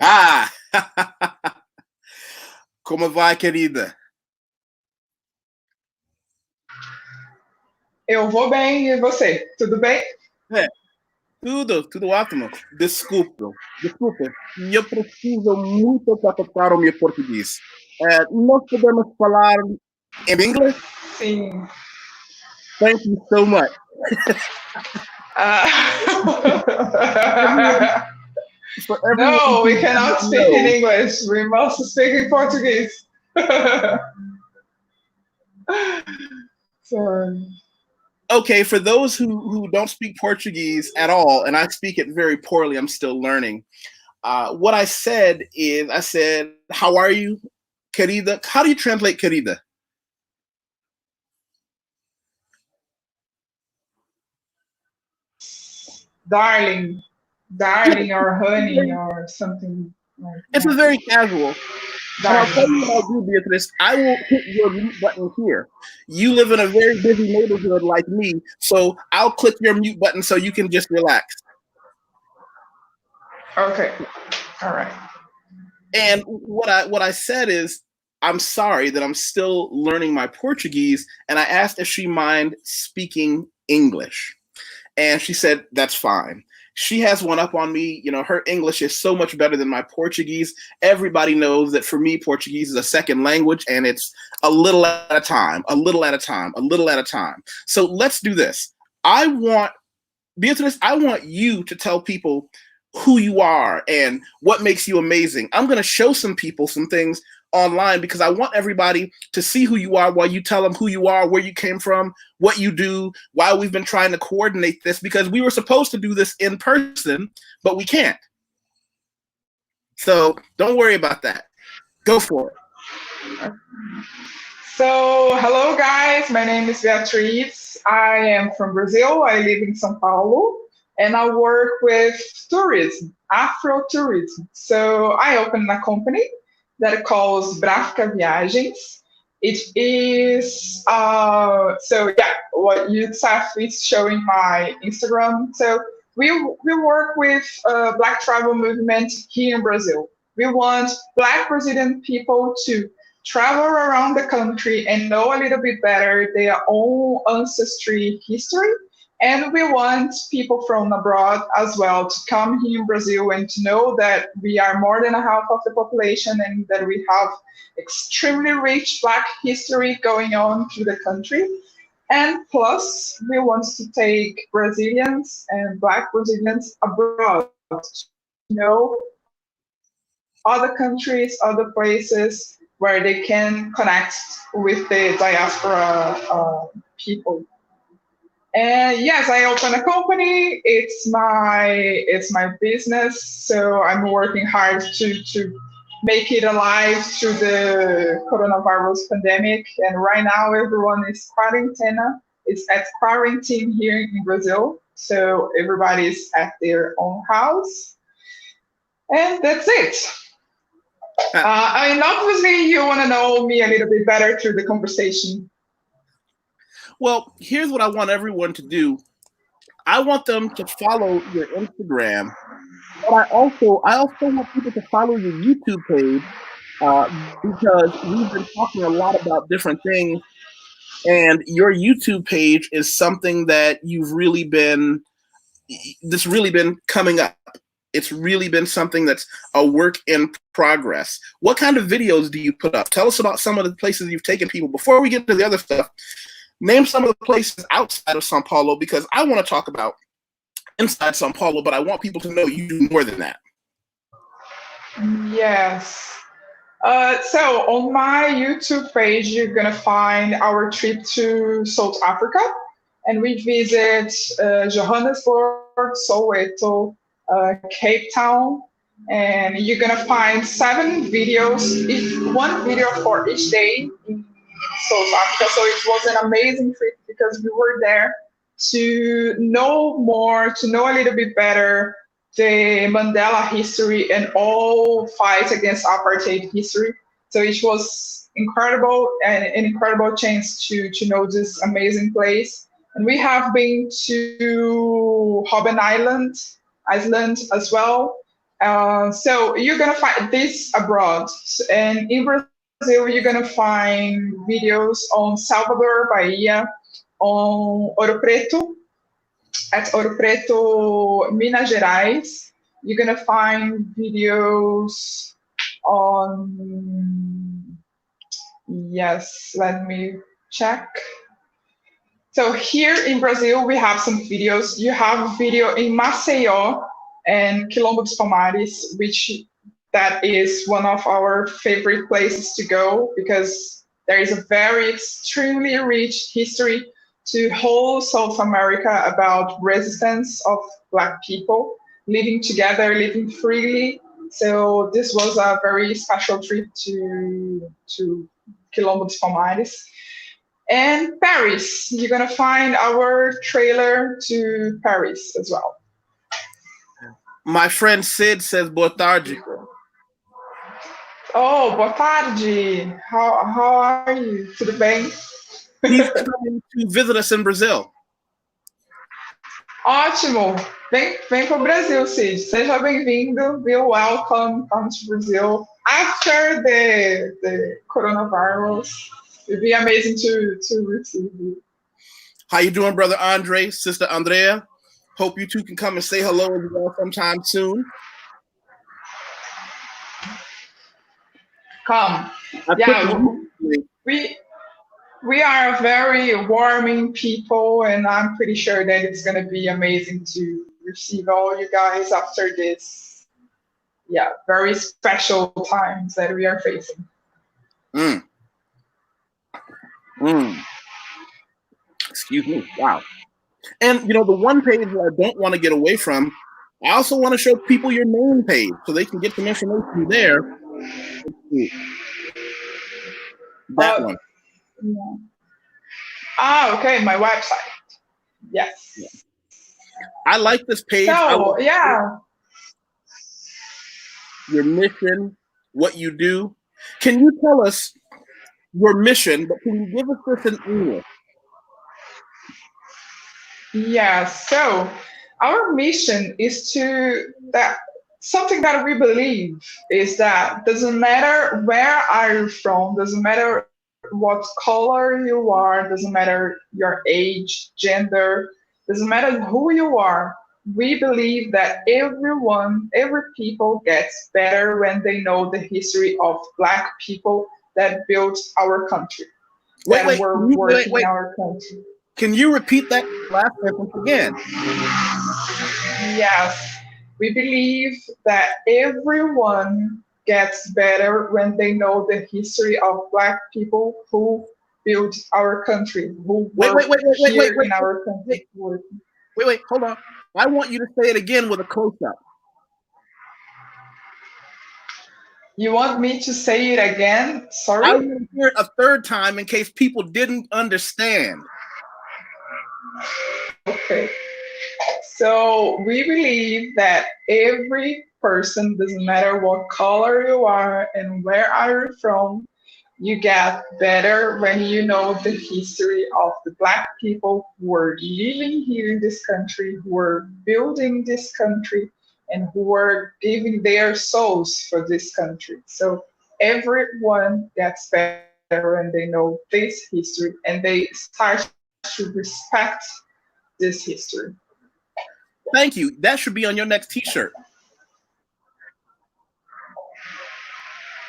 Ah! Como vai, querida? Eu vou bem, e você? Tudo bem? É, tudo ótimo. Desculpe, eu preciso muito praticar o meu português. Nós podemos falar em inglês? Sim. Thank you so much. Everyone, for everyone No, we who cannot doesn't speak in know, English. We must speak in Portuguese. Sorry. okay, for those who don't speak Portuguese at all, and I speak it very poorly, I'm still learning. What I said is, I said, how are you, querida? How do you translate querida? Darling. Yeah, Darling or honey or something like it's a that. very casual. And I'll tell Darling. you what I'll do, Beatrice. I will hit your mute button here. You live in a very busy neighborhood like me, so I'll click your mute button so you can just relax. Okay. All right. And what I said is, I'm sorry that I'm still learning my Portuguese, and I asked if she mind speaking English. And she said, that's fine. She has one up on me. You know, her English is so much better than my Portuguese. Everybody knows that for me, Portuguese is a second language, and it's a little at a time, a little at a time, a little at a time. So let's do this. I want, Beatrice, I want you to tell people who you are and what makes you amazing. I'm going to show some people some things online because I want everybody to see who you are while you tell them who you are, where you came from, what you do, why we've been trying to coordinate this, because we were supposed to do this in person, but we can't. So don't worry about that. Go for it. So, hello guys, my name is Beatriz. I am from Brazil. I live in São Paulo and I work with tourism, Afro tourism. So, I opened a company that calls Bráfica Viagens. It is, so yeah, what Youssef is showing my Instagram. So, we work with Black tribal movement here in Brazil. We want Black Brazilian people to travel around the country and know a little bit better their own ancestry history. And we want people from abroad as well to come here in Brazil and to know that we are more than a half of the population and that we have extremely rich Black history going on through the country. And plus, we want to take Brazilians and Black Brazilians abroad to know other countries, other places where they can connect with the diaspora people. And yes, I opened a company. It's my business, so I'm working hard to make it alive through the coronavirus pandemic. And right now, everyone is quarantine. It's at quarantine here in Brazil, so everybody's at their own house, and that's it. And obviously, you want to know me a little bit better through the conversation. Well, here's what I want everyone to do. I want them to follow your Instagram, but I also want people to follow your YouTube page because we've been talking a lot about different things, and your YouTube page is something that you've really been that's really been coming up. It's really been something that's a work in progress. What kind of videos do you put up? Tell us about some of the places you've taken people. Before we get to the other stuff, name some of the places outside of Sao Paulo, because I want to talk about inside Sao Paulo, but I want people to know you do more than that. Yes. So on my YouTube page, you're gonna find our trip to South Africa, and we visit Johannesburg, Soweto, Cape Town, and you're gonna find 7 videos, one video for each day in South Africa. So it was an amazing trip because we were there to know more, to know a little bit better the Mandela history and all fight against apartheid history. So it was incredible and an incredible chance to know this amazing place. And we have been to Robben Island as well. So you're gonna find this abroad, and in Brazil you're gonna find videos on Salvador, Bahia, on Ouro Preto, at Ouro Preto, Minas Gerais. You're gonna find videos on, yes, let me check. So here in Brazil, we have some videos. You have a video in Maceió and Quilombo dos Palmares, which that is one of our favorite places to go because there is a very extremely rich history to whole South America about resistance of Black people living together, living freely. So this was a very special trip to Quilombo dos Palmares. And Paris, you're gonna find our trailer to Paris as well. My friend Sid says boa tarde. Oh, boa tarde. How are you? Tudo bem? He's coming to visit us in Brazil. Ótimo. Vem para o Brasil, Cid. Seja bem-vindo. Be welcome. Come to Brazil after the coronavirus. It'd be amazing to receive you. How you doing, brother Andre, sister Andrea? Hope you two can come and say hello as well sometime soon. Come. Yeah, we are very warming people, and I'm pretty sure that it's going to be amazing to receive all you guys after this, very special times that we are facing. Excuse me. Wow. And, the one page that I don't want to get away from, I also want to show people your main page so they can get some information there. That one. Yeah. Okay, my website. Yes. Yeah. I like this page. So, your mission, what you do. Can you tell us your mission, but can you give us this in English? Yeah, so our mission is something that we believe is that doesn't matter where are you from, doesn't matter what color you are, doesn't matter your age, gender, doesn't matter who you are. We believe that every people gets better when they know the history of Black people that built our country. Wait, our country. Can you repeat that last sentence again? Yes. We believe that everyone gets better when they know the history of Black people who built our country, who worked here in our country. Wait, hold on. I want you to say it again with a close-up. You want me to say it again? Sorry? I want to hear it a third time in case people didn't understand. Okay. So we believe that every person, doesn't matter what color you are and where are you from, you get better when you know the history of the Black people who were living here in this country, who were building this country, and who were giving their souls for this country. So everyone gets better when they know this history and they start to respect this history. Thank you. That should be on your next t-shirt.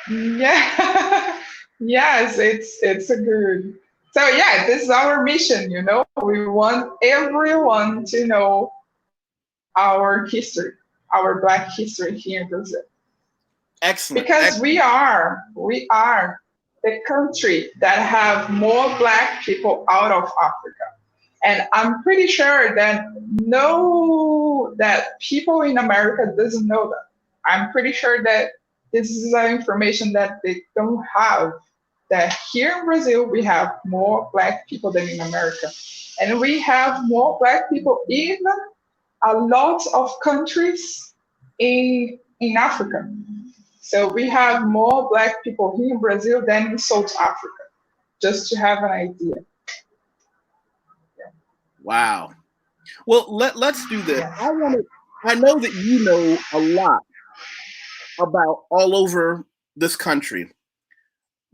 Yeah. Yes, it's a good. So yeah, this is our mission, We want everyone to know our history, our Black history here in Brazil. Excellent. Because we are the country that have more Black people out of Africa. And I'm pretty sure that people in America doesn't know that. I'm pretty sure that this is information that they don't have. That here in Brazil, we have more Black people than in America. And we have more Black people in a lot of countries in Africa. So we have more Black people here in Brazil than in South Africa, just to have an idea. Wow. Well, let's do this. I know that you know a lot about all over this country.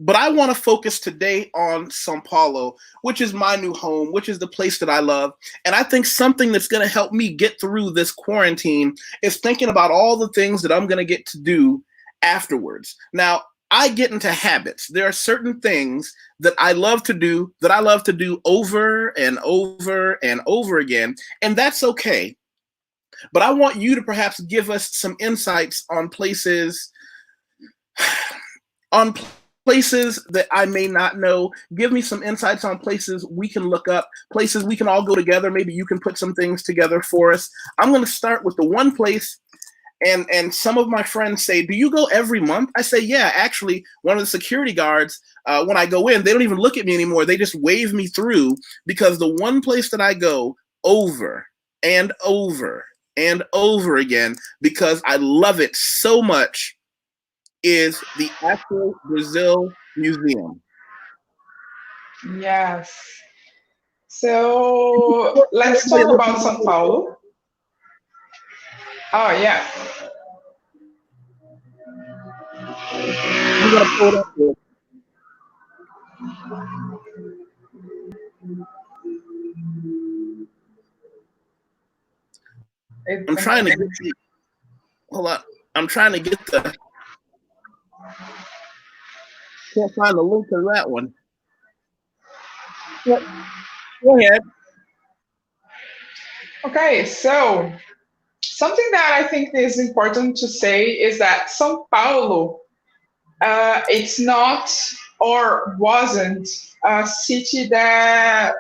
But I want to focus today on Sao Paulo, which is my new home, which is the place that I love. And I think something that's going to help me get through this quarantine is thinking about all the things that I'm going to get to do afterwards. Now, I get into habits. There are certain things that I love to do over and over and over again, and that's okay. But I want you to perhaps give us some insights on on places that I may not know. Give me some insights on places we can look up, places we can all go together. Maybe you can put some things together for us. I'm going to start with the one place. And some of my friends say, do you go every month? I say, yeah, actually, one of the security guards, when I go in, they don't even look at me anymore. They just wave me through, because the one place that I go over and over and over again, because I love it so much, is the Afro Brazil Museum. Yes. So let's talk about São Paulo. Oh, yeah. I'm gonna pull it up here. I'm trying to get the, hold on. I'm trying to get the, can't find the link to that one. Yep. Go ahead. Okay, so something that I think is important to say is that São Paulo, it's not or wasn't a city that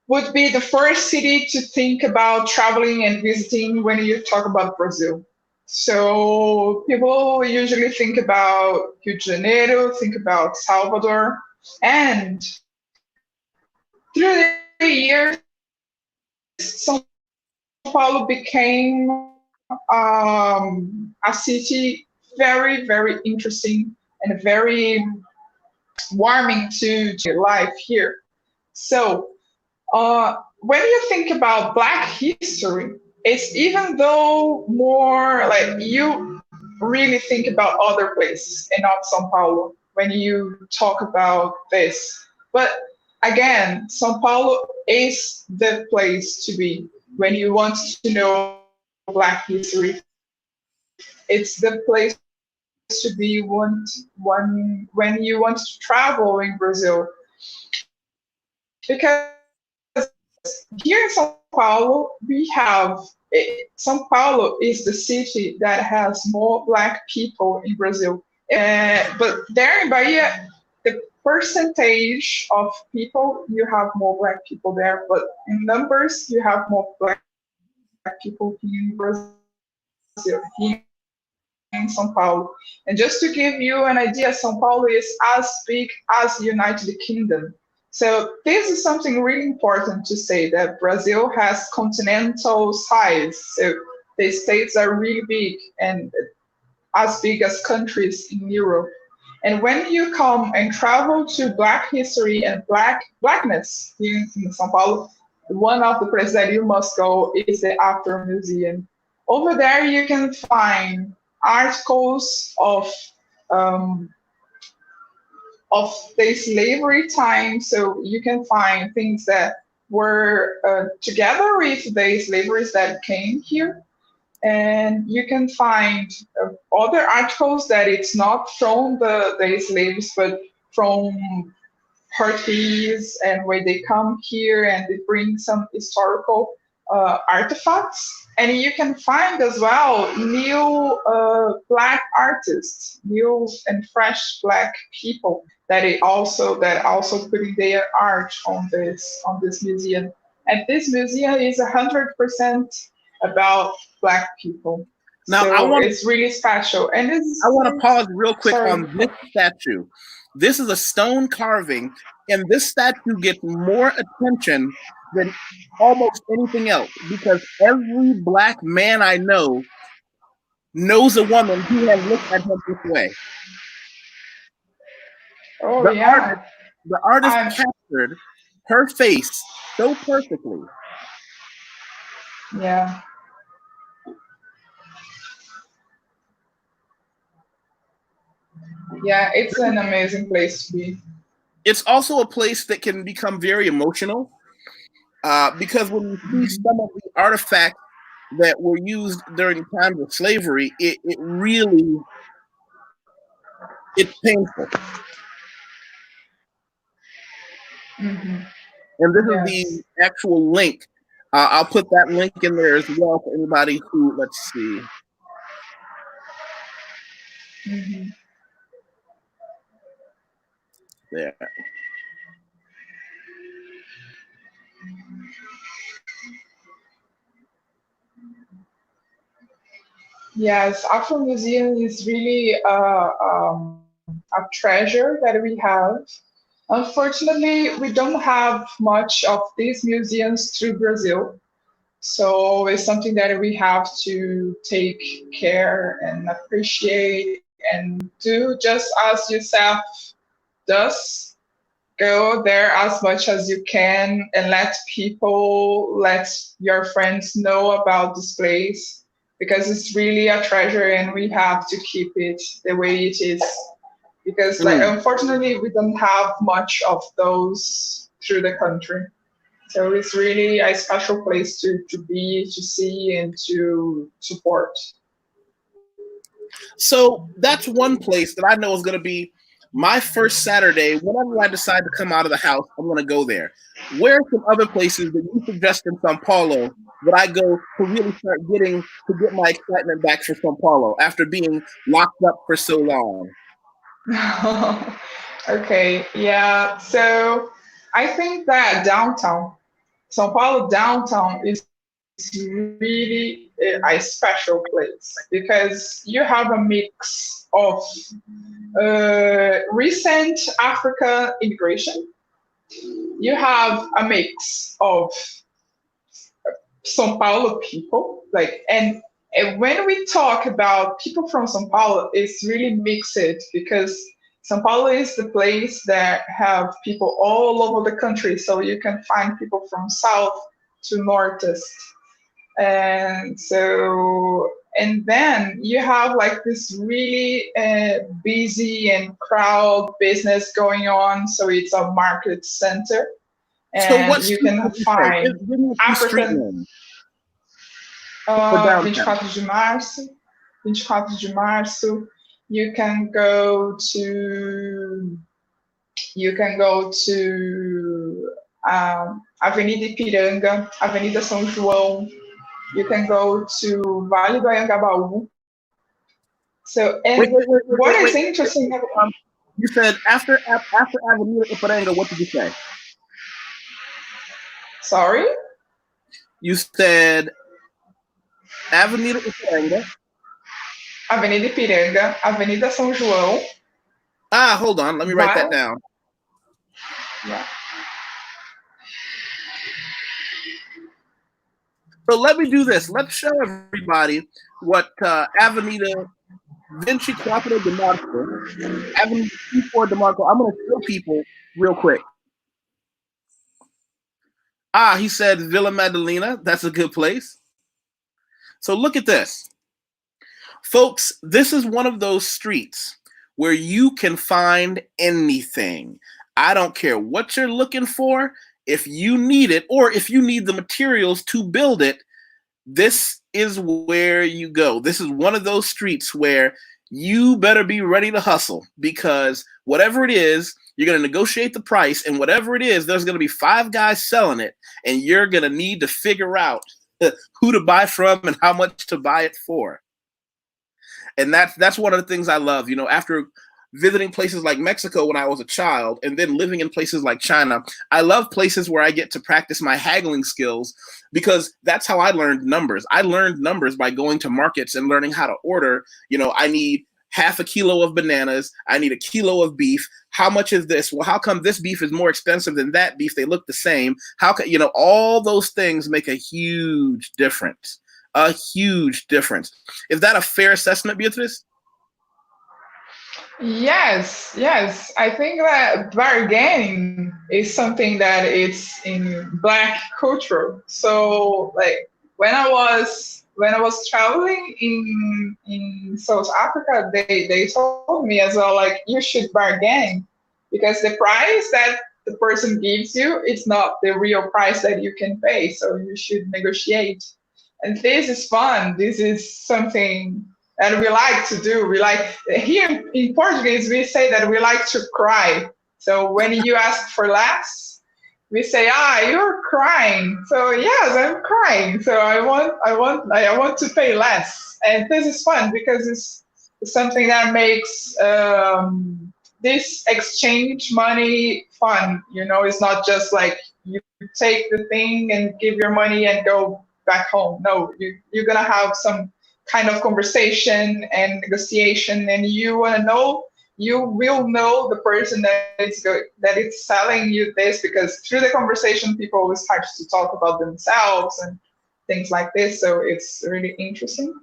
would be the first city to think about traveling and visiting when you talk about Brazil. So people usually think about Rio de Janeiro, think about Salvador, and through the years, São Paulo became a city very, very interesting and very warming to life here. So when you think about Black history, it's even though more like you really think about other places and not Sao Paulo when you talk about this. But again, Sao Paulo is the place to be when you want to know Black history. It's the place to be when you want to travel in Brazil. Because here in Sao Paulo, we have Sao Paulo is the city that has more Black people in Brazil. But there in Bahia, the percentage of people, you have more Black people there, but in numbers, you have more Black people in Brazil, here in Sao Paulo. And just to give you an idea, Sao Paulo is as big as the United Kingdom. So this is something really important to say, that Brazil has continental size. So the states are really big and as big as countries in Europe. And when you come and travel to Black history and Blackness here in Sao Paulo, one of the places that you must go is the Afro Museum. Over there, you can find articles of the slavery time. So you can find things that were together with the slaveries that came here. And you can find other articles that it's not from the slaves, but from Portuguese, and where they come here and they bring some historical artifacts. And you can find as well new Black artists, new and fresh Black people that also putting their art on this museum. And this museum is 100% about Black people. Now, so it's really special. And I want to pause real quick sorry. on this statue. This is a stone carving, and this statue gets more attention than almost anything else, because every Black man I know knows a woman who has looked at him this way. Oh, The yeah. artist captured her face so perfectly. Yeah. Yeah, it's an amazing place to be. It's also a place that can become very emotional because when you see some of the artifacts that were used during times of slavery, it really it's painful. Hmm. And this is the Yes. actual link. I'll put that link in there as well for anybody who, let's see, Hmm. there. Yes, Afro Museum is really a treasure that we have. Unfortunately, we don't have much of these museums through Brazil. So it's something that we have to take care and appreciate and do just as Youssef does. Go there as much as you can and let your friends know about this place because it's really a treasure and we have to keep it the way it is. Because like Mm. unfortunately we don't have much of those through the country. So it's really a special place to be, to see, and to support. So that's one place that I know is going to be my first Saturday. Whenever I decide to come out of the house, I'm going to go there. Where are some other places that you suggest in Sao Paulo that I go to really start getting to get my excitement back for Sao Paulo after being locked up for so long? Okay, yeah. So I think that downtown, São Paulo downtown is really a special place because you have a mix of recent African immigration. You have a mix of São Paulo people, like, and when we talk about people from São Paulo, it's really mixed because São Paulo is the place that have people all over the country, so you can find people from south to northeast, and so and then you have like this really busy and crowd business going on, so it's a market center, So what and you street can would you say? find Give me a few street African names for downtown. 24 de março. 24 de março. You can go to Avenida Ipiranga, Avenida São João. You can go to Vale do Anhangabaú. So, Wait, and wait, wait, wait, what wait, is wait. interesting, You said after Avenida Iparanga, what did you say? sorry, You said Avenida Iparanga. Avenida Ipiranga, Avenida São João, Hold on. Let me write that Vale, down. yeah. So let me do this. Let's show everybody what Avenida Vinci Quattro de Marco, Avenida C4 de Marco. I'm going to show people real quick. He said Villa Madalena. That's a good place. So look at this. Folks, this is one of those streets where you can find anything. I don't care what you're looking for. If you need it, or if you need the materials to build it, this is where you go. This is one of those streets where you better be ready to hustle because whatever it is, you're going to negotiate the price, and whatever it is, there's going to be 5 guys selling it, and you're going to need to figure out who to buy from and how much to buy it for. And that's one of the things I love. You know, after visiting places like Mexico when I was a child and then living in places like China, I love places where I get to practice my haggling skills because that's how I learned numbers. I learned numbers by going to markets and learning how to order. You know, I need half a kilo of bananas. I need a kilo of beef. How much is this? Well, how come this beef is more expensive than that beef? They look the same. How can, you know, all those things make a huge difference. A huge difference. Is that a fair assessment, Beatrice? Yes, yes. I think that bargaining is something that it's in Black culture. So, like when I was when I was traveling in South Africa, they told me as well, like, you should bargain because the price that the person gives you is not the real price that you can pay. So you should negotiate. And this is fun. This is something that we like to do. We like here in Portuguese, we say that we like to cry. So when you ask for less, we say, you're crying. So yes, I'm crying. So I want to pay less. And this is fun because it's something that makes this exchange money fun. It's not just like you take the thing and give your money and go back home. No, you're gonna have some kind of conversation and negotiation, and you will know the person that is selling you this, because through the conversation people always start to talk about themselves and things like this. So it's really interesting.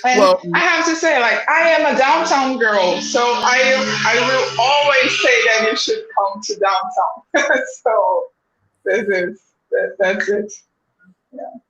And Well, I have to say, like, I am a downtown girl, so I will always say that you should come to downtown. So that's it. Yeah.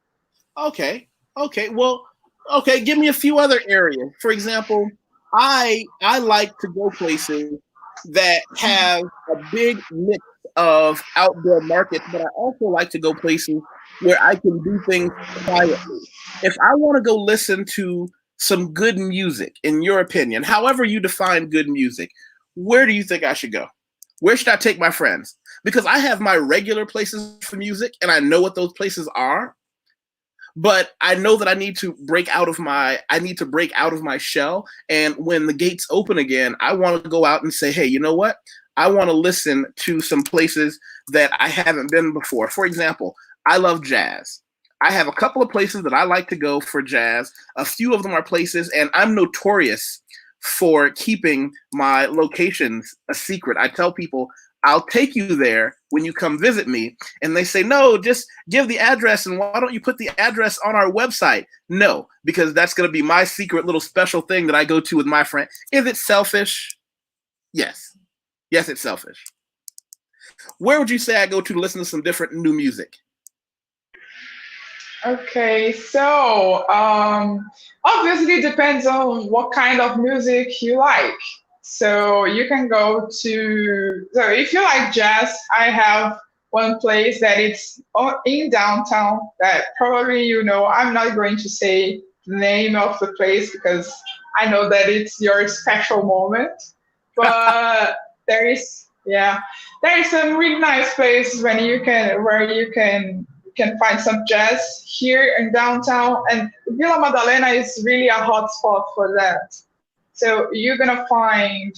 okay. Well, okay. Give me a few other areas. For example, I like to go places that have a big mix of outdoor markets, but I also like to go places where I can do things quietly. If I want to go listen to some good music, in your opinion, however you define good music, where do you think I should go? Where should I take my friends? Because I have my regular places for music and I know what those places are, but I know that I need to break out of my shell. And when the gates open again, I want to go out and say, hey, you know what? I want to listen to some places that I haven't been before. For example, I love jazz. I have a couple of places that I like to go for jazz. A few of them are places, and I'm notorious for keeping my locations a secret. I tell people, I'll take you there when you come visit me. And they say, no, just give the address. And why don't you put the address on our website? No, because that's going to be my secret little special thing that I go to with my friend. Is it selfish? Yes. Yes, it's selfish. Where would you say I go to listen to some different new music? Okay, so obviously it depends on what kind of music you like. So you can go to, so if you like jazz, I have one place that it's in downtown that probably I'm not going to say the name of the place because I know that it's your special moment. But there is some really nice place where you can find some jazz here in downtown, and Villa Madalena is really a hot spot for that. So you're gonna find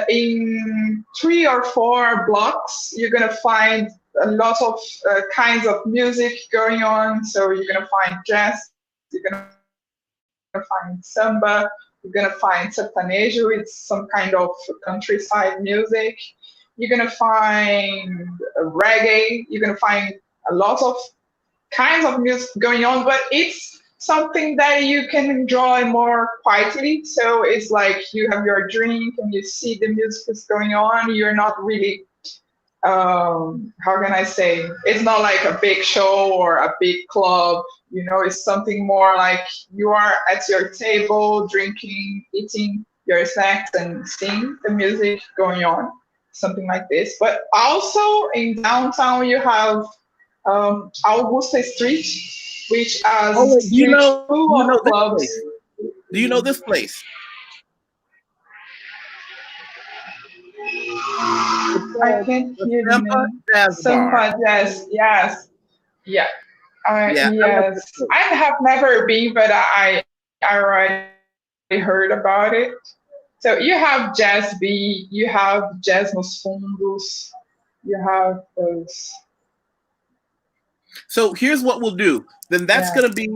in 3 or 4 blocks, you're gonna find a lot of kinds of music going on. So you're gonna find jazz, you're gonna find samba, you're gonna find sertanejo, it's some kind of countryside music. You're gonna find reggae, you're gonna find a lot of kinds of music going on, but it's something that you can enjoy more quietly. So it's like you have your drink and you see the music is going on. You're not really, how can I say? It's not like a big show or a big club. It's something more like you are at your table, drinking, eating your snacks, and seeing the music going on. Something like this. But also in downtown, you have Augusta Street, which Oh, has wait, street full of this clubs. place? Do you know this place? It's I called can't the hear the Sampa name. Jazz Bar. Sampa, yes, yeah, Yeah, I like this yes. place. I have never been, but I already heard about it. So you have Jazz B, you have Jazz Nos Fundos, you have those. So here's what we'll do. Then Yeah. that's gonna be,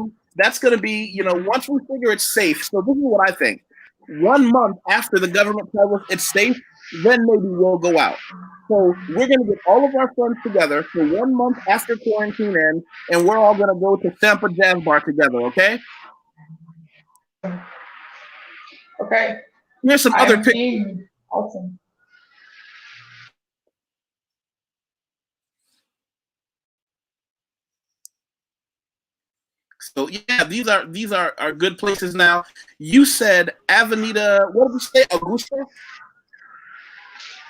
once we figure it's safe. So this is what I think. 1 month after the government tells us it's safe, then maybe we'll go out. So we're gonna get all of our friends together for 1 month after quarantine ends, and we're all gonna go to Tampa Jazz Bar together, okay? Okay. Here's some other I'm pictures. in. Awesome. So yeah, these are good places now. You said Avenida, what did you say, Augusta?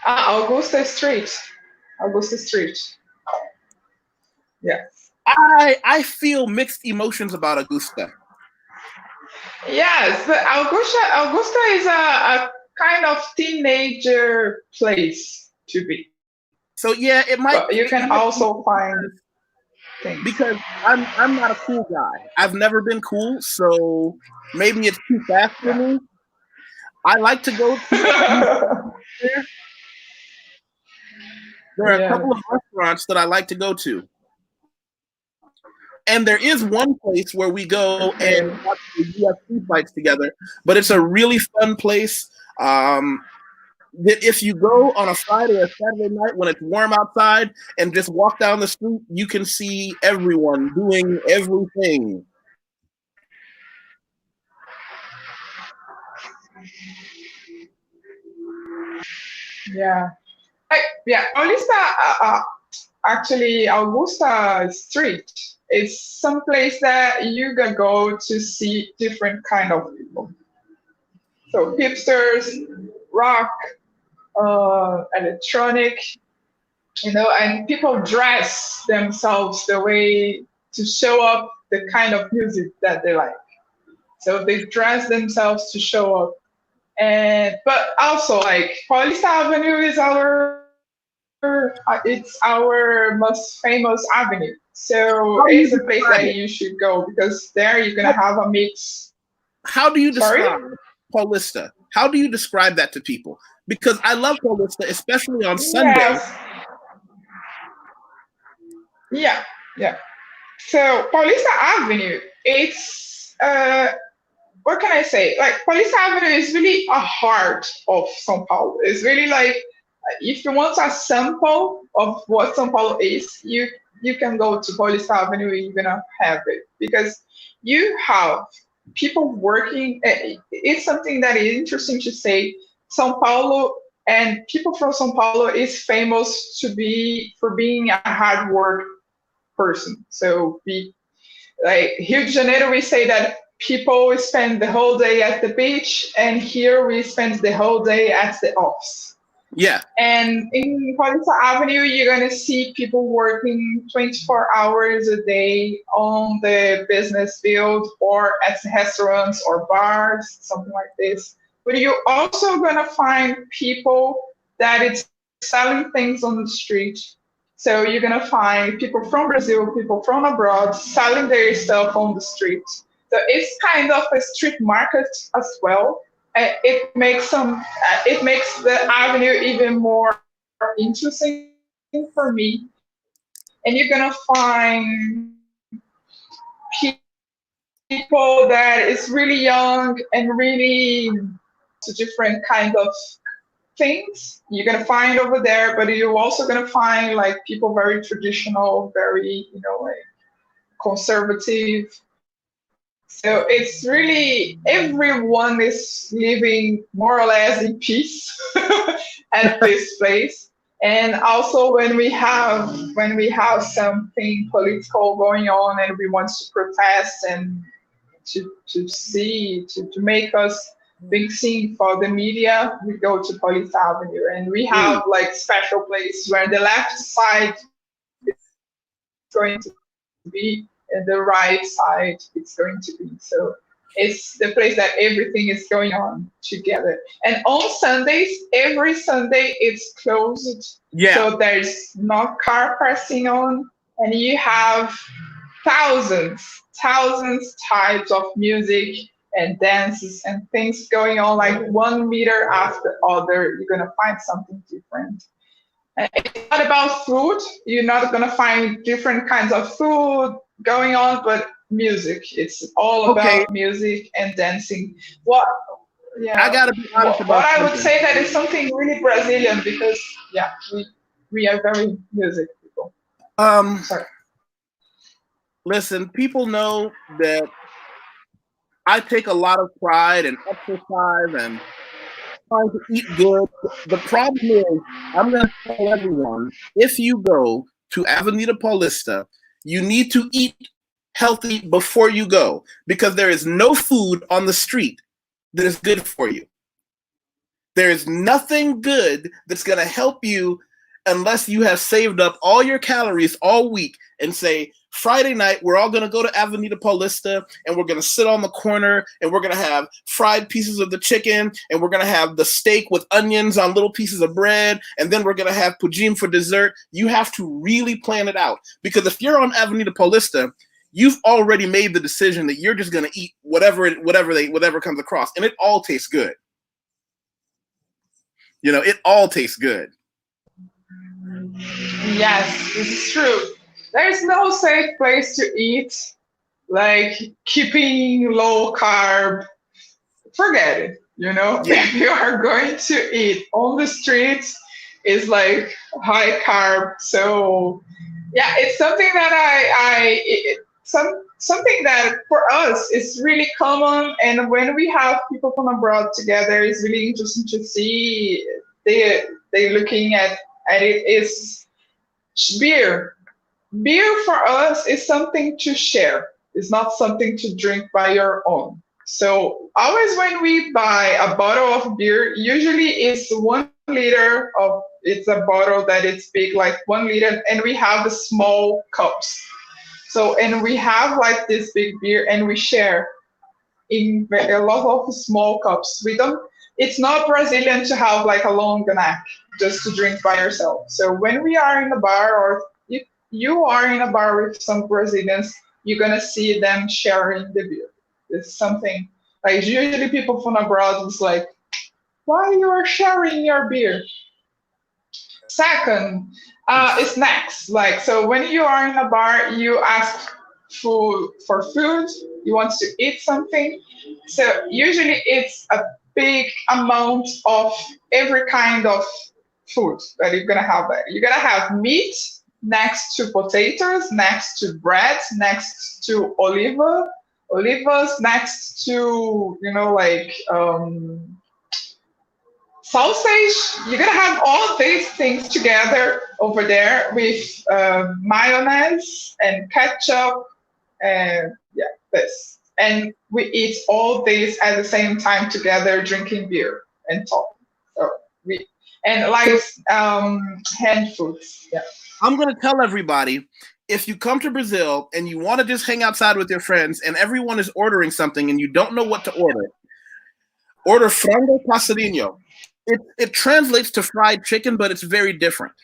Augusta Street. Augusta Street. Yes. I feel mixed emotions about Augusta. Yes, but Augusta is a kind of teenager place to be. So yeah, it might But you it can might be also find things. because I'm not a cool guy. I've never been cool, so maybe it's too fast for Yeah. me. I like to go to a few there. There are a Yeah. couple of restaurants that I like to go to. And there is one place where we go and Okay. watch the UFC fights together, but it's a really fun place. That if you go on a Friday or Saturday night when it's warm outside and just walk down the street, you can see everyone doing everything. Yeah. Yeah. Paulista, actually, Augusta Street is some place that you can go to see different kind of people. So hipsters, rock, electronic, and people dress themselves the way to show up the kind of music that they like. So they dress themselves to show up. And but also like Paulista Avenue is it's our most famous avenue. So How do you it's a place describe that it? you should go because there you're gonna How, have a mix. how do you Sorry? describe Paulista? How do you describe that to people? Because I love Paulista, especially on Sunday. Yes. Yeah. Yeah. So Paulista Avenue, it's what can I say? Like Paulista Avenue is really a heart of São Paulo. It's really like if you want a sample of what São Paulo is, you can go to Paulista Avenue. You're gonna have it because you have people working. It's something that is interesting to say. São Paulo and people from São Paulo is famous to be for being a hard work person. So we like Rio de Janeiro, we say that people spend the whole day at the beach, and here we spend the whole day at the office. Yeah. And in Paulista Avenue, you're going to see people working 24 hours a day on the business field or at restaurants or bars, something like this. But you're also going to find people that it's selling things on the street. So you're going to find people from Brazil, people from abroad selling their stuff on the street. So it's kind of a street market as well. It makes the avenue even more interesting for me. And you're gonna find people that is really young and really to different kind of things you're gonna find over there, but you're also gonna find like people very traditional, very like conservative. So it's really everyone is living more or less in peace at this place. And also when we have something political going on and we want to protest and to make us being seen for the media, we go to Police Avenue and we have like special place where the left side is going to be and the right side it's going to be. So it's the place that everything is going on together. And on Sundays, every Sunday it's closed. Yeah. So there's no car passing on, and you have thousands types of music and dances and things going on like 1 meter after other. You're gonna find something different. It's not about food. You're not going to find different kinds of food going on, but music. It's all Okay. about music and dancing. What? Yeah. I gotta be honest about What I would something. say that is something really Brazilian because we are very music people. Sorry. Listen, people know that I take a lot of pride in exercise and trying to eat good. The problem is, I'm going to tell everyone, if you go to Avenida Paulista, you need to eat healthy before you go, because there is no food on the street that is good for you. There is nothing good that's going to help you unless you have saved up all your calories all week and say, Friday night, we're all going to go to Avenida Paulista and we're going to sit on the corner and we're going to have fried pieces of the chicken and we're going to have the steak with onions on little pieces of bread and then we're going to have poutine for dessert. You have to really plan it out, because if you're on Avenida Paulista, you've already made the decision that you're just going to eat whatever comes across, and it all tastes good. You know, it all tastes good. Yes, this is true. There's no safe place to eat, like keeping low carb. Forget it. You know, Yeah. if you are going to eat on the streets, it's like high carb. So yeah, it's something that something that for us is really common. And when we have people from abroad together, it's really interesting to see they looking at it is beer. Beer for us is something to share. It's not something to drink by your own. So always when we buy a bottle of beer, usually it's 1 liter of, it's a bottle that it's big, like 1 liter, and we have the small cups. So, and we have like this big beer and we share in a lot of small cups. We don't, it's not Brazilian to have like a long neck just to drink by yourself. So when we are in the bar, or if you are in a bar with some Brazilians, you're gonna see them sharing the beer. It's something like usually people from abroad is like, why you are sharing your beer? Second, snacks. Like, so when you are in a bar, you ask for food, you want to eat something. So usually it's a big amount of every kind of food that you're gonna have there. You're gonna have meat next to potatoes, next to bread, next to olivas, next to, you know, like sausage. You're gonna have all these things together over there with mayonnaise and ketchup and yeah, this. And we eat all these at the same time together, drinking beer and talking. So we and like hand foods. Yeah. I'm going to tell everybody, if you come to Brazil and you want to just hang outside with your friends and everyone is ordering something and you don't know what to order frango passarinho. It translates to fried chicken, but it's very different.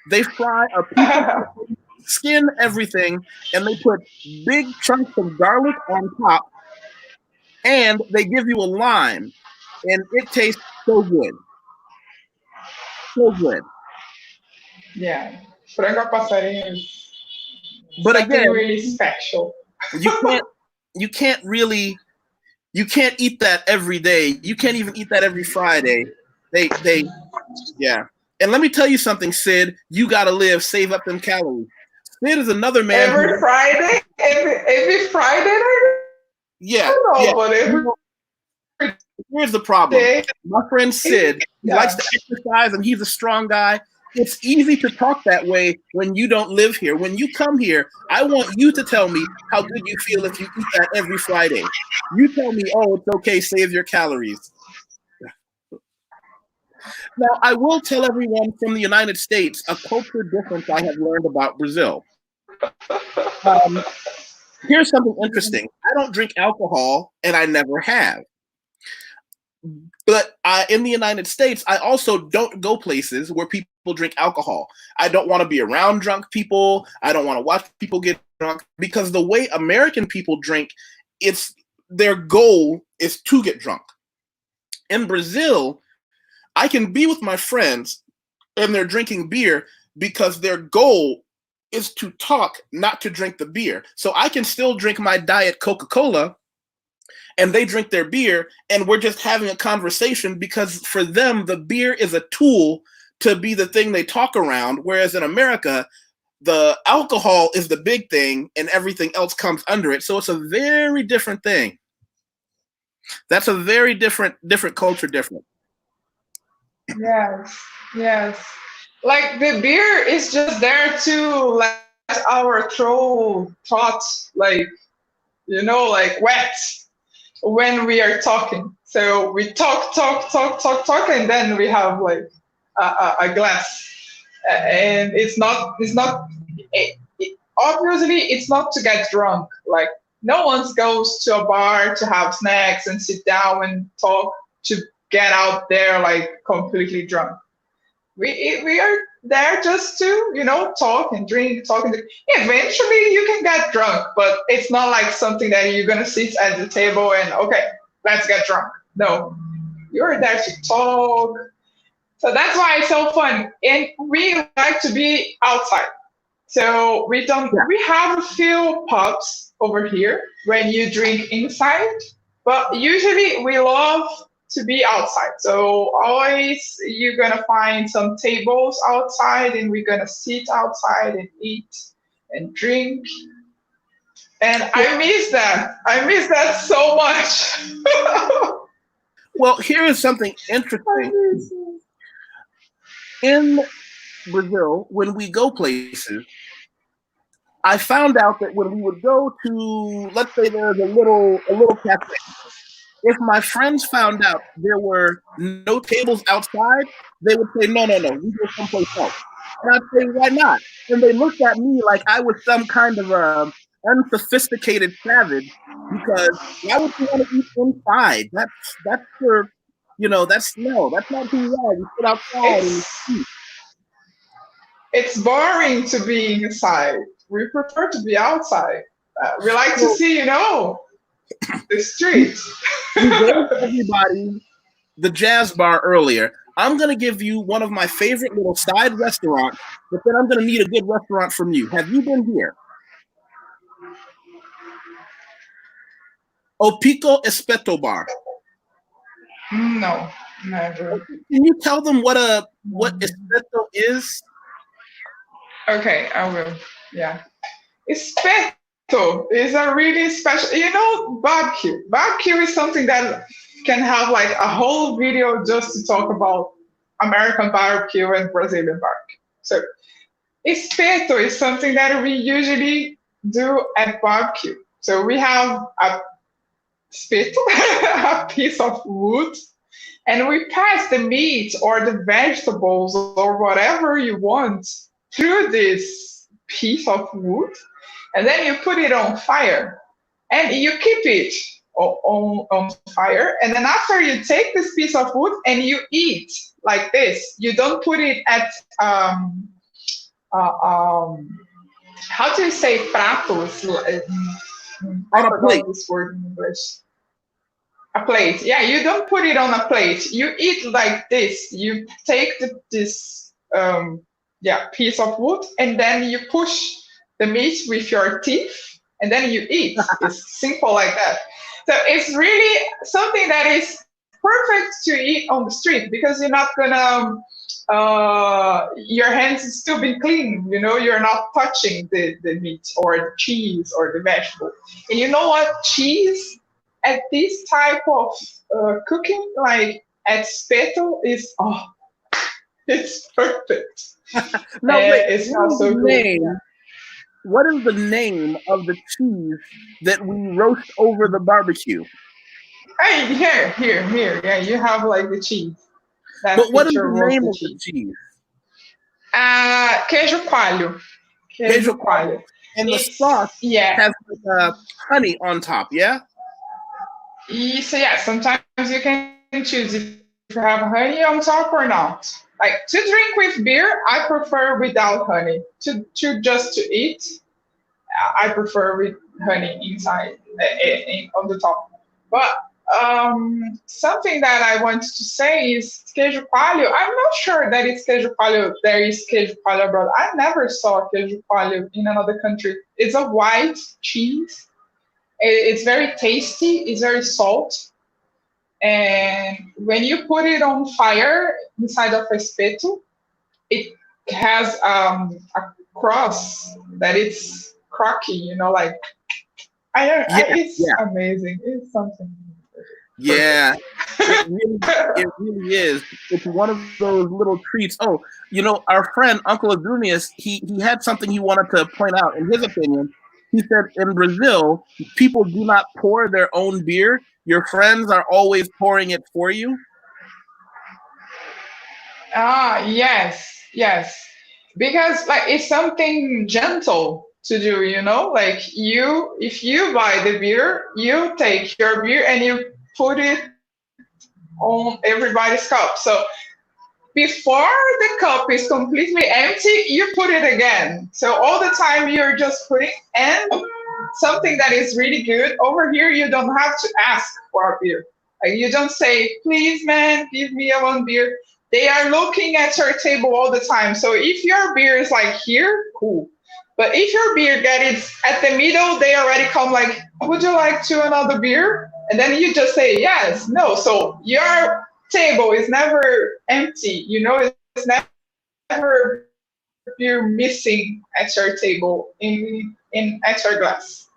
They fry a piece of chicken, skin everything, and they put big chunks of garlic on top, and they give you a lime, and it tastes so good. So good. Yeah. Frango passarinho is But something again, really special. you can't really you can't eat that every day. You can't even eat that every Friday. They yeah. And let me tell you something, Sid. You gotta live, save up them calories. Sid is another man. Every Friday, every Friday. Yeah, I don't yeah. know, but every Here's the problem. day. My friend Sid, he likes to exercise and he's a strong guy. It's easy to talk that way when you don't live here. When you come here, I want you to tell me how good you feel if you eat that every Friday. You tell me, oh, it's okay, save your calories. Now, I will tell everyone from the United States a culture difference I have learned about Brazil. Here's something interesting. I don't drink alcohol, and I never have. But in the United States, I also don't go places where people drink alcohol. I don't want to be around drunk people. I don't want to watch people get drunk, because the way American people drink, it's their goal is to get drunk. In Brazil, I can be with my friends and they're drinking beer because their goal is to talk, not to drink the beer. So I can still drink my diet Coca-Cola and they drink their beer and we're just having a conversation, because for them, the beer is a tool to be the thing they talk around. Whereas in America, the alcohol is the big thing and everything else comes under it. So it's a very different thing. That's a very different culture difference. Yes, yes. Like the beer is just there to our throats like, like wet when we are talking. So we talk, and then we have like a glass, and it's not obviously it's not to get drunk. Like no one goes to a bar to have snacks and sit down and talk to get out there like completely drunk. We are there just to talk and drink, talk and drink. Eventually you can get drunk, but it's not like something that you're gonna sit at the table and okay, let's get drunk. No, you're there to talk. So that's why it's so fun, and we like to be outside. So we don't. Yeah. We have a few pubs over here when you drink inside, but usually we love to be outside. So always you're gonna find some tables outside, and we're gonna sit outside and eat and drink. And I miss that. I miss that so much. Well, here is something interesting. In Brazil, when we go places, I found out that when we would go to, let's say there's a little cafe, if my friends found out there were no tables outside, they would say, no, we go someplace else. And I'd say, why not? And they looked at me like I was some kind of unsophisticated savage, because why would you want to eat inside? That's for, that's not who you are. You sit outside and it's eat. it's boring to be inside. We prefer to be outside. We like to see, the streets. You gave everybody the jazz bar earlier. I'm going to give you one of my favorite little side restaurants, but then I'm going to need a good restaurant from you. Have you been here? O Pico Espeto Bar. No, never. Can you tell them what espeto is? Okay, I will. Yeah. Espeto is a really special, barbecue. Barbecue is something that can have like a whole video just to talk about American barbecue and Brazilian barbecue. So espeto is something that we usually do at barbecue. So we have a espeto, a piece of wood, and we pass the meat or the vegetables or whatever you want through this piece of wood, and then you put it on fire and you keep it on fire, and then after you take this piece of wood and you eat like this. You don't put it at how do you say pratos? I forgot this word in English. A plate. Yeah, you don't put it on a plate. You eat like this. You take this piece of wood, and then you push the meat with your teeth, and then you eat. It's simple like that. So it's really something that is perfect to eat on the street, because you're not gonna your hands is still be clean, you're not touching the meat or the cheese or the vegetable. And you know what? Cheese at this type of cooking, like at speto, is it's perfect. No, wait, it's not so good. What is the name of the cheese that we roast over the barbecue? Hey, here. Yeah, you have like the cheese. But what is the name of the cheese? Queijo coalho. Queijo coalho. And the sauce has like honey on top, yeah? So yeah, sometimes you can choose if you have honey on top or not. Like to drink with beer, I prefer without honey. To just to eat, I prefer with honey inside on the top. But something that I wanted to say is queijo coalho. I'm not sure that it's queijo coalho. There is queijo coalho abroad. I never saw queijo coalho in another country. It's a white cheese. It's very tasty. It's very salt. And when you put it on fire inside of a espeto, it has a cross that it's crocky, like I don't. It's amazing. It's something. Yeah, It really is. It's one of those little treats. Oh, our friend Uncle Azumius, he had something he wanted to point out. In his opinion, he said in Brazil, people do not pour their own beer. Your friends are always pouring it for you. Yes, yes. Because like it's something gentle to do, like if you buy the beer, you take your beer and you put it on everybody's cup. So before the cup is completely empty, you put it again. So all the time you're just putting, and something that is really good over here, you don't have to ask for a beer. Like you don't say, please, man, give me a one beer. They are looking at your table all the time. So if your beer is like here, cool. But if your beer gets at the middle, they already come like, would you like to another beer? And then you just say yes, no. So your table is never empty. It's never beer missing at your table at your glass.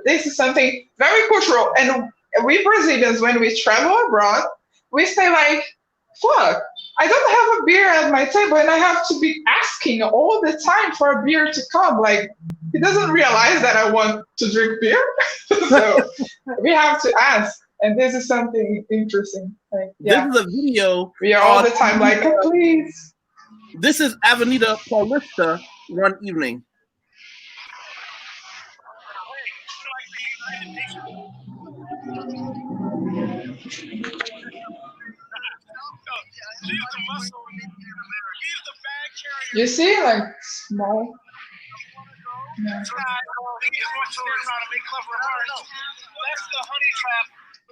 This is something very cultural. And we Brazilians, when we travel abroad, we say like, fuck, I don't have a beer at my table and I have to be asking all the time for a beer to come. Like, he doesn't realize that I want to drink beer. So we have to ask. And this is something interesting. Like, yeah. This is a video. We are all the time like, please. This is Avenida Paulista one evening. You see, like small. Yeah.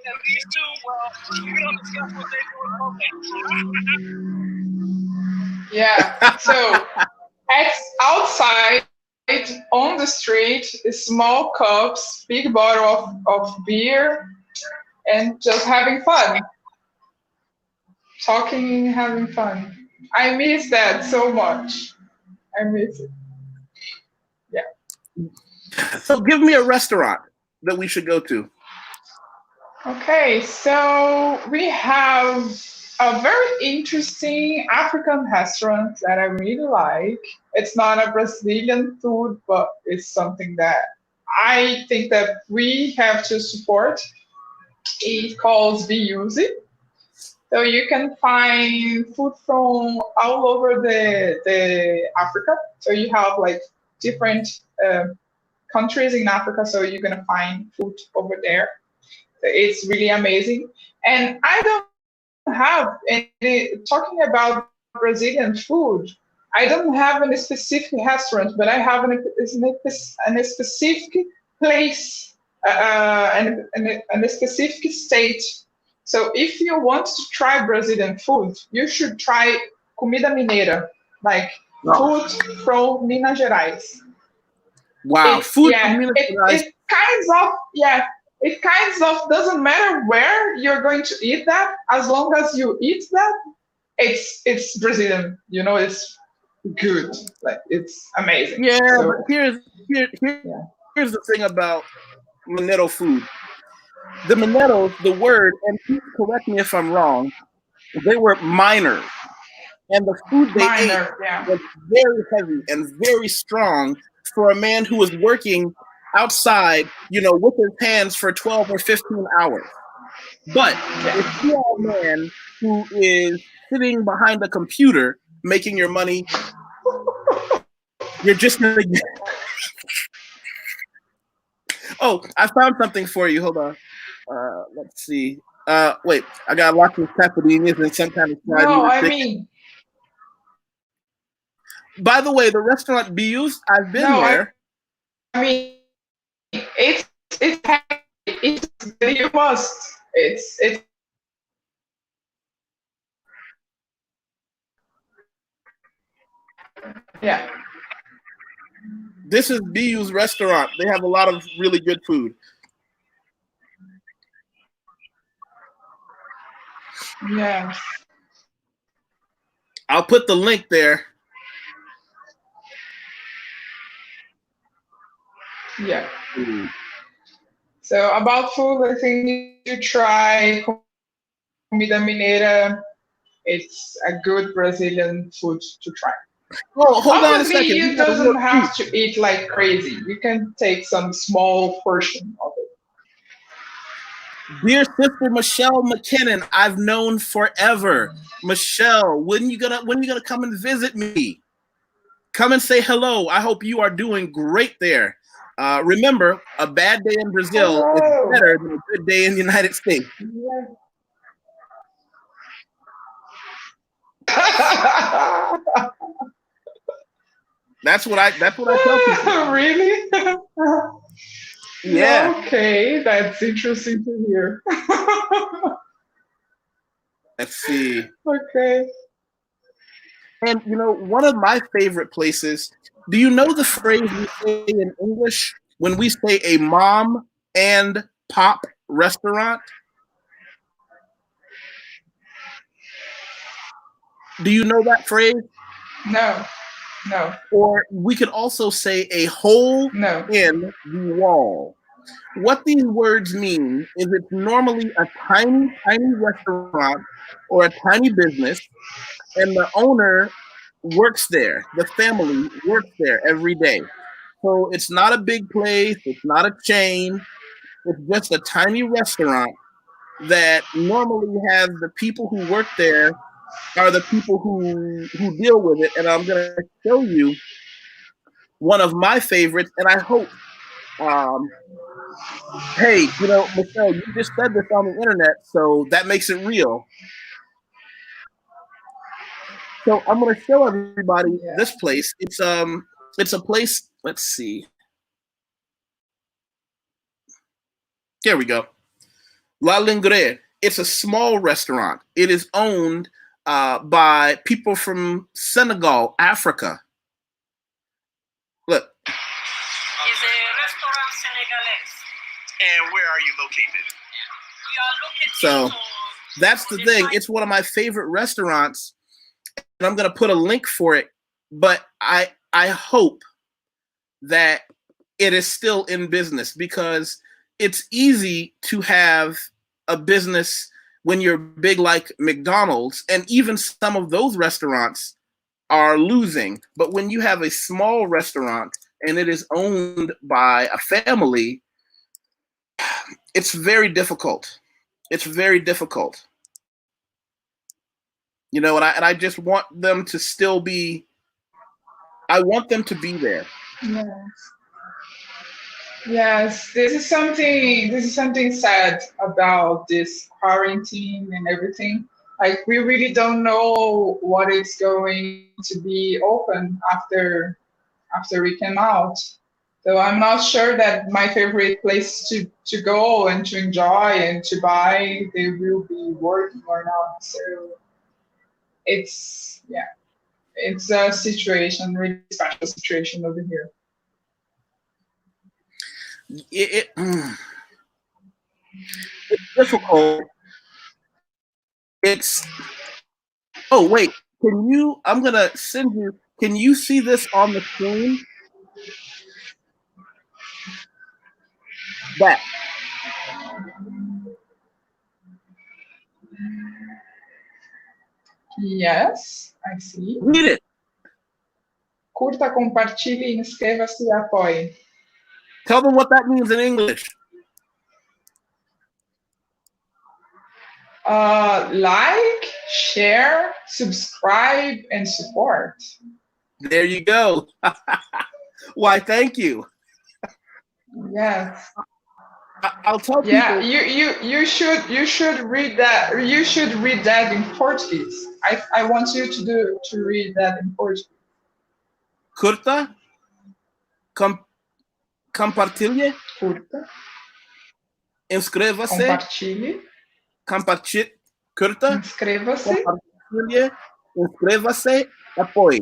And these two, well, we don't discuss what they do in Yeah. So outside on the street, small cups, big bottle of beer, and just having fun. Talking, having fun. I miss that so much. I miss it. Yeah. So give me a restaurant that we should go to. Okay, so we have a very interesting African restaurant that I really like. It's not a Brazilian food, but it's something that I think that we have to support. It calls Yusef. So you can find food from all over the Africa. So you have like different countries in Africa. So you're gonna find food over there. It's really amazing. And I don't have any, talking about Brazilian food, I don't have any specific restaurant, but I have a specific place and a specific state. So if you want to try Brazilian food, you should try comida mineira, like food from Minas Gerais. Wow, food from Minas Gerais. It kind of doesn't matter where you're going to eat that, as long as you eat that, it's Brazilian. It's good. Like it's amazing. Yeah, so, but here's the thing about Mineiro food. The Mineiros, the word, and please correct me if I'm wrong, they were miners. And the food they ate was very heavy and very strong for a man who was working outside, with his hands for 12 or 15 hours. But if you are a man who is sitting behind a computer making your money, you're just going to get... Oh, I found something for you. Hold on. Let's see. Wait, I got lots of capidinas and some kind of fried. No, I mean... By the way, the restaurant Bius, I've been there. I mean, it's you must. It's yeah. This is Biu's restaurant. They have a lot of really good food. Yes. I'll put the link there. Yeah. So about food, I think you try comida mineira, it's a good Brazilian food to try. Oh, hold on a Obviously, second. you doesn't have to eat like crazy. You can take some small portion of it. Dear sister Michelle McKinnon, I've known forever. Michelle, when you gonna come and visit me? Come and say hello. I hope you are doing great there. Remember, a bad day in Brazil is better than a good day in the United States. Yeah. That's what I tell people. Really? Yeah. Okay, that's interesting to hear. Let's see. Okay. And one of my favorite places. Do you know the phrase we say in English when we say a mom and pop restaurant? Do you know that phrase? No. Or we could also say a hole No. in the wall. What these words mean is it's normally a tiny, tiny restaurant or a tiny business, and the owner works there. The family works there every day. So it's not a big place. It's not a chain. It's just a tiny restaurant that normally has the people who work there are the people who deal with it. And I'm going to show you one of my favorites, and I hope, hey, Michelle, you just said this on the internet, so that makes it real. So I'm going to show everybody this place. It's a place. Let's see. Here we go. La Lingre. It's a small restaurant. It is owned by people from Senegal, Africa. Look. It's a restaurant Senegalese. And where are you located? We are located. So that's the thing. It's one of my favorite restaurants, and I'm going to put a link for it. But I hope that it is still in business, because it's easy to have a business when you're big like McDonald's, and even some of those restaurants are losing. But when you have a small restaurant and it is owned by a family, it's very difficult. It's very difficult. And I just want them to still be, I want them to be there. Yes, this is something sad about this quarantine and everything. Like, we really don't know what is going to be open after we came out. So I'm not sure that my favorite place to go and to enjoy and to buy, they will be working or not. So it's a situation, really special situation over here. It's difficult. Oh wait, I'm gonna send you, can you see this on the screen? That. Yes, I see. Read it. Curta, compartilhe, inscreva-se e apoie. Tell them what that means in English. Like, share, subscribe, and support. There you go. Why, thank you. Yes. I'll tell people. Yeah, you should read that. You should read that in Portuguese. I want you to read that in Portuguese. Curta, compartilhe, Curta, inscreva-se, compartilhe, curta, inscreva-se, compartilhe, inscreva-se, apoie.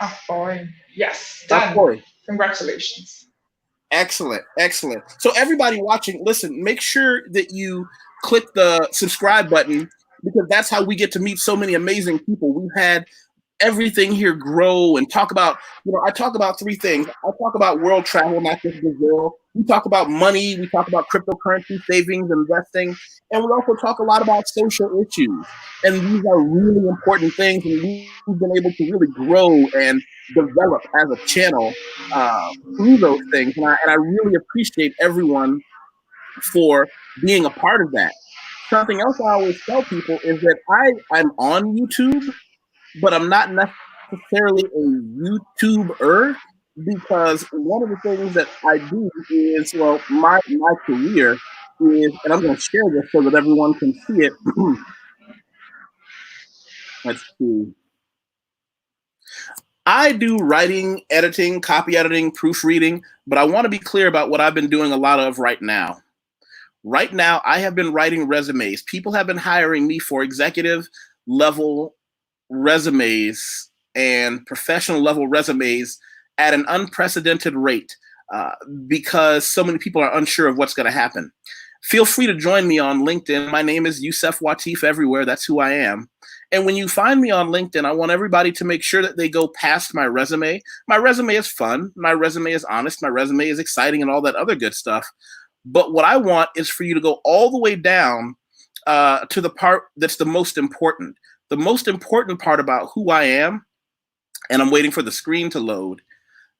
Apoie. Yes, done. Apoie. Congratulations. Excellent. So everybody watching, listen, make sure that you click the subscribe button, because that's how we get to meet so many amazing people. We've had everything here grow and talk about, I talk about three things. I talk about world travel, not just Brazil. We talk about money. We talk about cryptocurrency, savings, investing. And we also talk a lot about social issues. And these are really important things. And we've been able to really grow and develop as a channel through those things. And I really appreciate everyone for being a part of that. Something else I always tell people is that I'm on YouTube, but I'm not necessarily a YouTuber, because one of the things that I do is, well, my career is, and I'm going to share this so that everyone can see it. Let's see. I do writing, editing, copy editing, proofreading, but I want to be clear about what I've been doing a lot of right now. Right now, I have been writing resumes. People have been hiring me for executive level resumes and professional level resumes at an unprecedented rate because so many people are unsure of what's going to happen. Feel free to join me on LinkedIn. My name is YusefWateef everywhere. That's who I am. And when you find me on LinkedIn, I want everybody to make sure that they go past my resume. My resume is fun. My resume is honest. My resume is exciting and all that other good stuff. But what I want is for you to go all the way down to the part that's the most important. The most important part about who I am, and I'm waiting for the screen to load.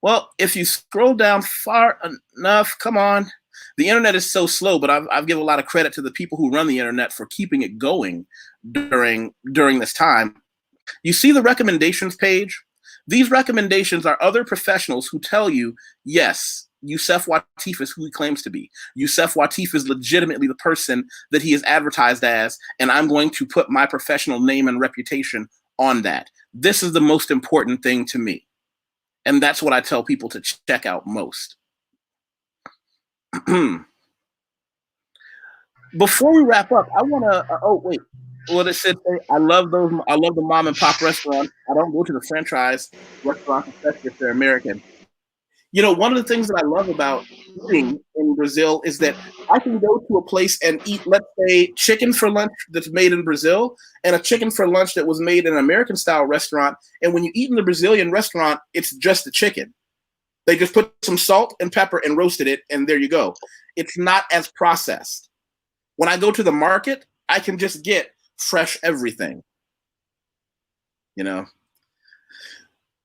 Well, if you scroll down far enough, come on. The internet is so slow, but I've given a lot of credit to the people who run the internet for keeping it going during this time. You see the recommendations page? These recommendations are other professionals who tell you, yes, YusefWateef is who he claims to be. YusefWateef is legitimately the person that he is advertised as, and I'm going to put my professional name and reputation on that. This is the most important thing to me. And that's what I tell people to check out most. Before we wrap up, I want to, oh, wait. What it said, I love the mom and pop restaurants. I don't go to the franchise restaurants, especially if they're American. One of the things that I love about eating in Brazil is that I can go to a place and eat, let's say, chicken for lunch that's made in Brazil and a chicken for lunch that was made in an American style restaurant. And when you eat in the Brazilian restaurant, it's just the chicken. They just put some salt and pepper and roasted it, and there you go. It's not as processed. When I go to the market, I can just get fresh everything.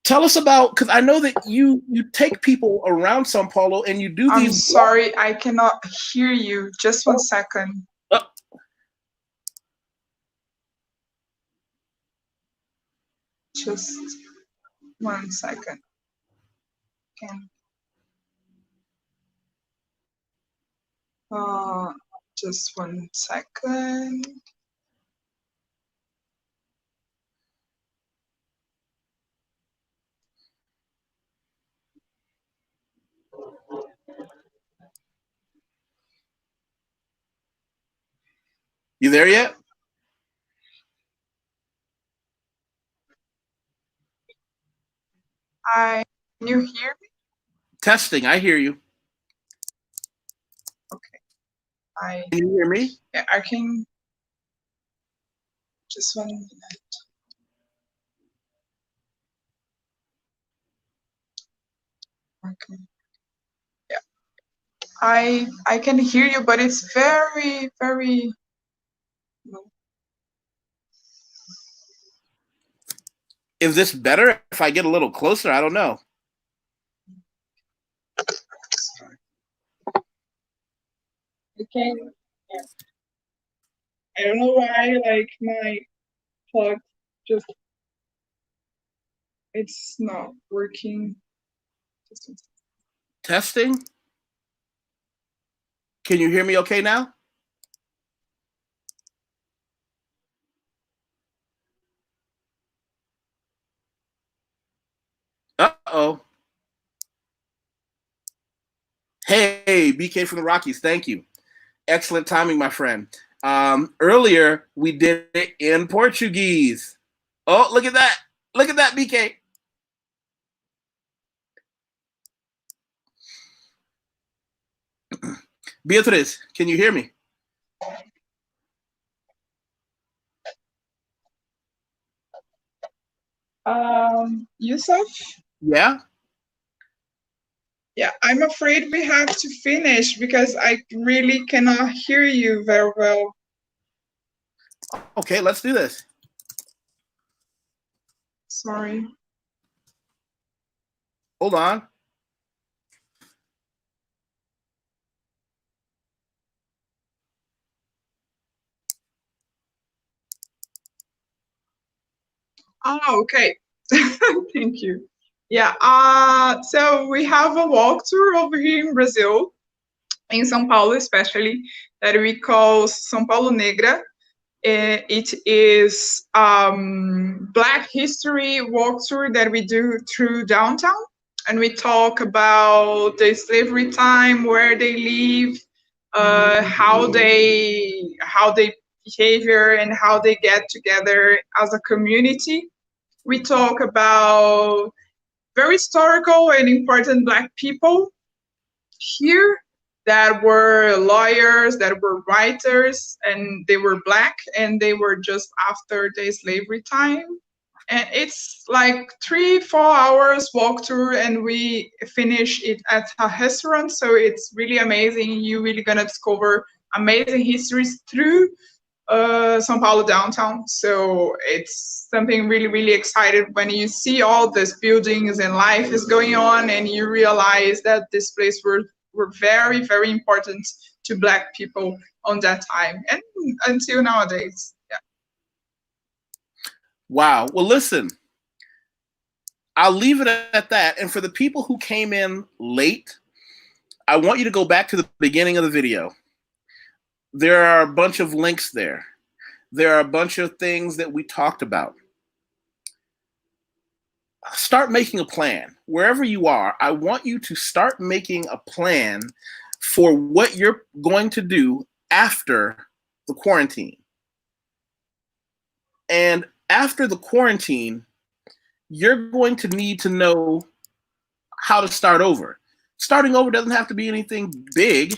Tell us about, because I know that you take people around Sao Paulo and you do these. I'm sorry, I cannot hear you. Just 1 second. Just 1 second. Just 1 second. You there yet? Can you hear me? Testing, I hear you. Okay. Can you hear me? Yeah, I can. Just 1 minute. Okay. Yeah. I can hear you, but it's very, very low. Is this better if I get a little closer? I don't know. Okay. Yeah. I don't know why, like, my plug just, it's not working. Testing. Can you hear me okay now? Uh-oh. Hey, BK from the Rockies, thank you. Excellent timing, my friend. Earlier, we did it in Portuguese. Oh, look at that. Look at that, BK. Beatriz, can you hear me? Yusef? Yeah. Yeah, I'm afraid we have to finish because I really cannot hear you very well. Okay, let's do this. Sorry. Hold on. Oh, okay. Thank you. Yeah, so we have a walkthrough over here in Brazil, in São Paulo especially, that we call São Paulo Negra. It is Black history walkthrough that we do through downtown, and we talk about the slavery time, where they live, how they behavior, and how they get together as a community. We talk about very historical and important Black people here that were lawyers, that were writers, and they were Black, and they were just after the slavery time. And it's like 3-4 hours walk through, and we finish it at a restaurant. So it's really amazing. You're really gonna discover amazing histories through São Paulo downtown. So it's something really, really excited when you see all these buildings and life is going on, and you realize that this place were very, very important to Black people on that time and until nowadays. Yeah. Wow. Well, listen, I'll leave it at that. And for the people who came in late, I want you to go back to the beginning of the video. There are a bunch of links there. There are a bunch of things that we talked about. Start making a plan. Wherever you are, I want you to start making a plan for what you're going to do after the quarantine. And after the quarantine, you're going to need to know how to start over. Starting over doesn't have to be anything big.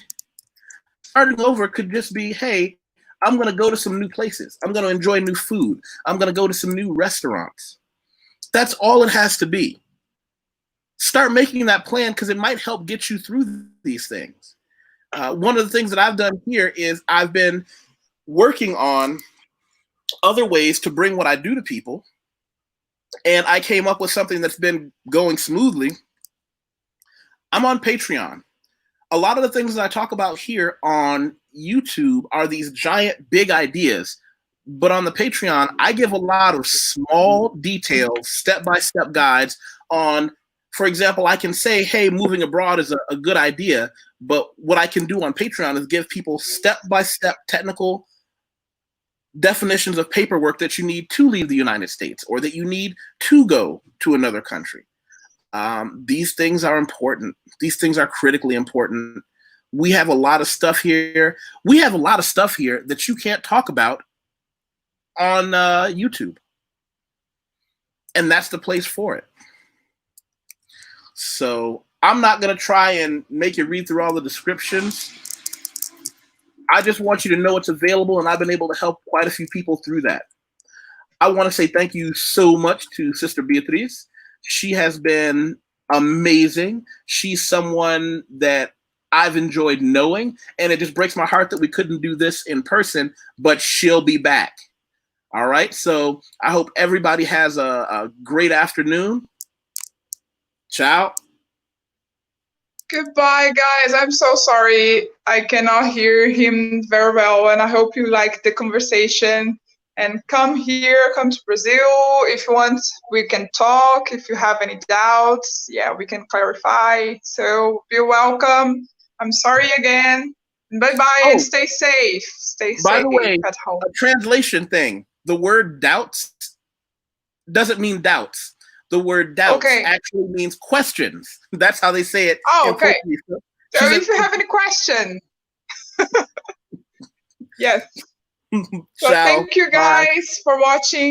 Starting over could just be, hey, I'm going to go to some new places. I'm going to enjoy new food. I'm going to go to some new restaurants. That's all it has to be. Start making that plan because it might help get you through these things. One of the things that I've done here is I've been working on other ways to bring what I do to people. And I came up with something that's been going smoothly. I'm on Patreon. A lot of the things that I talk about here on YouTube are these giant, big ideas. But on the Patreon, I give a lot of small, detailed, step-by-step guides on, for example, I can say, hey, moving abroad is a good idea. But what I can do on Patreon is give people step-by-step technical definitions of paperwork that you need to leave the United States or that you need to go to another country. These things are important. These things are critically important. We have a lot of stuff here. We have a lot of stuff here that you can't talk about on YouTube. And that's the place for it. So I'm not going to try and make you read through all the descriptions. I just want you to know it's available, and I've been able to help quite a few people through that. I want to say thank you so much to Sister Beatriz. She has been amazing. She's someone that I've enjoyed knowing, and it just breaks my heart that we couldn't do this in person, but she'll be back. All right, so I hope everybody has a great afternoon. Ciao. Goodbye, guys. I'm so sorry. I cannot hear him very well, and I hope you like the conversation. And come here, come to Brazil. If you want, we can talk. If you have any doubts, yeah, we can clarify. So you're welcome. I'm sorry again. Bye-bye, and stay safe. Stay safe by the way, at home. A translation thing. The word doubts doesn't mean doubts. The word doubts actually means questions. That's how they say it. Oh, okay. So if you have any question. Yes. So thank you guys for watching.